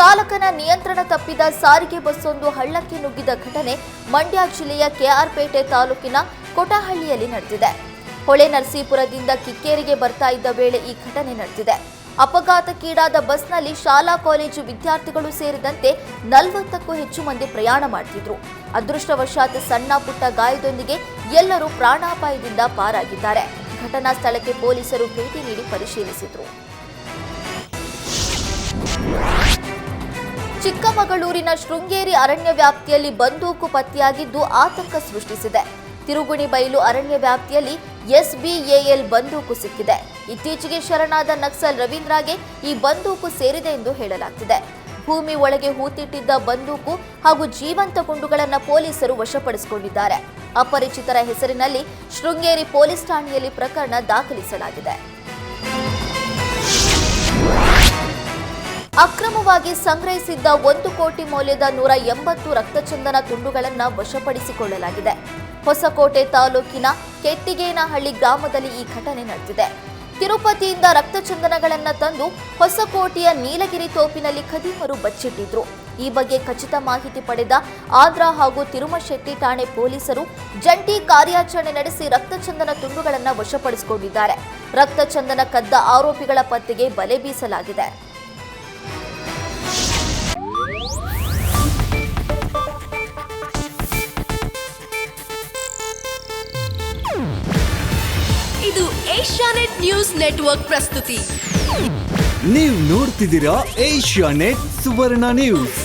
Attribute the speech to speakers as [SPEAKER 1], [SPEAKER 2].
[SPEAKER 1] ಚಾಲಕನ ನಿಯಂತ್ರಣ ತಪ್ಪಿದ ಸಾರಿಗೆ ಬಸ್ಸೊಂದು ಹಳ್ಳಕ್ಕೆ ನುಗ್ಗಿದ ಘಟನೆ ಮಂಡ್ಯ ಜಿಲ್ಲೆಯ ಕೆಆರ್ಪೇಟೆ ತಾಲೂಕಿನ ಕೊಟಹಳ್ಳಿಯಲ್ಲಿ ನಡೆದಿದೆ. ಹೊಳೆ ನರಸೀಪುರದಿಂದ ಕಿಕ್ಕೇರಿಗೆ ಬರ್ತಾ ಇದ್ದ ವೇಳೆ ಈ ಘಟನೆ ನಡೆದಿದೆ. ಅಪಘಾತಕ್ಕೀಡಾದ ಬಸ್ನಲ್ಲಿ ಶಾಲಾ ಕಾಲೇಜು ವಿದ್ಯಾರ್ಥಿಗಳು ಸೇರಿದಂತೆ 40ಕ್ಕೂ ಹೆಚ್ಚು ಮಂದಿ ಪ್ರಯಾಣ ಮಾಡ್ತಿದ್ರು. ಅದೃಷ್ಟವಶಾತ್ ಸಣ್ಣ ಪುಟ್ಟ ಗಾಯದೊಂದಿಗೆ ಎಲ್ಲರೂ ಪ್ರಾಣಾಪಾಯದಿಂದ ಪಾರಾಗಿದ್ದಾರೆ. ಘಟನಾ ಸ್ಥಳಕ್ಕೆ ಪೊಲೀಸರು ಭೇಟಿ ನೀಡಿ ಪರಿಶೀಲಿಸಿದರು. ಚಿಕ್ಕಮಗಳೂರಿನ ಶೃಂಗೇರಿ ಅರಣ್ಯ ವ್ಯಾಪ್ತಿಯಲ್ಲಿ ಬಂದೂಕು ಪತ್ತೆಯಾಗಿದ್ದು ಆತಂಕ ಸೃಷ್ಟಿಸಿದೆ. ತಿರುಗುಣಿಬೈಲು ಅರಣ್ಯ ವ್ಯಾಪ್ತಿಯಲ್ಲಿ ಎಸ್ಬಿಎಎಲ್ ಬಂದೂಕು ಸಿಕ್ಕಿದೆ. ಇತ್ತೀಚೆಗೆ ಶರಣಾದ ನಕ್ಸಲ್ ರವೀಂದ್ರಗೆ ಈ ಬಂದೂಕು ಸೇರಿದೆ ಎಂದು ಹೇಳಲಾಗ್ತಿದೆ. ಭೂಮಿ ಒಳಗೆ ಹೂತಿಟ್ಟಿದ್ದ ಬಂದೂಕು ಹಾಗೂ ಜೀವಂತ ಗುಂಡುಗಳನ್ನು ಪೊಲೀಸರು ವಶಪಡಿಸಿಕೊಂಡಿದ್ದಾರೆ. ಅಪರಿಚಿತರ ಹೆಸರಿನಲ್ಲಿ ಶೃಂಗೇರಿ ಪೊಲೀಸ್ ಠಾಣೆಯಲ್ಲಿ ಪ್ರಕರಣ ದಾಖಲಿಸಲಾಗಿದೆ. ಅಕ್ರಮವಾಗಿ ಸಂಗ್ರಹಿಸಿದ್ದ 1 ಕೋಟಿ ಮೌಲ್ಯದ 180 ರಕ್ತಚಂದನ ತುಂಡುಗಳನ್ನು ವಶಪಡಿಸಿಕೊಳ್ಳಲಾಗಿದೆ. ಹೊಸಕೋಟೆ ತಾಲೂಕಿನ ಕೆಟ್ಟಿಗೇನಹಳ್ಳಿ ಗ್ರಾಮದಲ್ಲಿ ಈ ಘಟನೆ ನಡೆದಿದೆ. ತಿರುಪತಿಯಿಂದ ರಕ್ತಚಂದನಗಳನ್ನು ತಂದು ಹೊಸಕೋಟೆಯ ನೀಲಗಿರಿ ತೋಪಿನಲ್ಲಿ ಖದೀಮರು ಬಚ್ಚಿಟ್ಟಿದ್ರು. ಈ ಬಗ್ಗೆ ಖಚಿತ ಮಾಹಿತಿ ಪಡೆದ ಆಂಧ್ರ ಹಾಗೂ ತಿರುಮಶೆಟ್ಟಿ ಠಾಣೆ ಪೊಲೀಸರು ಜಂಟಿ ಕಾರ್ಯಾಚರಣೆ ನಡೆಸಿ ರಕ್ತಚಂದನ ತುಂಡುಗಳನ್ನು ವಶಪಡಿಸಿಕೊಂಡಿದ್ದಾರೆ. ರಕ್ತಚಂದನ ಕದ್ದ ಆರೋಪಿಗಳ ಪತ್ತೆಗೆ ಬಲೆ ಬೀಸಲಾಗಿದೆ.
[SPEAKER 2] ಇದು ಏಷ್ಯಾನೆಟ್ ನ್ಯೂಸ್ ನೆಟ್ವರ್ಕ್ ಪ್ರಸ್ತುತಿ.
[SPEAKER 3] ನೀವು ನೋಡ್ತಿದ್ದೀರಾ ಏಷ್ಯಾನೆಟ್ ಸುವರ್ಣ ನ್ಯೂಸ್.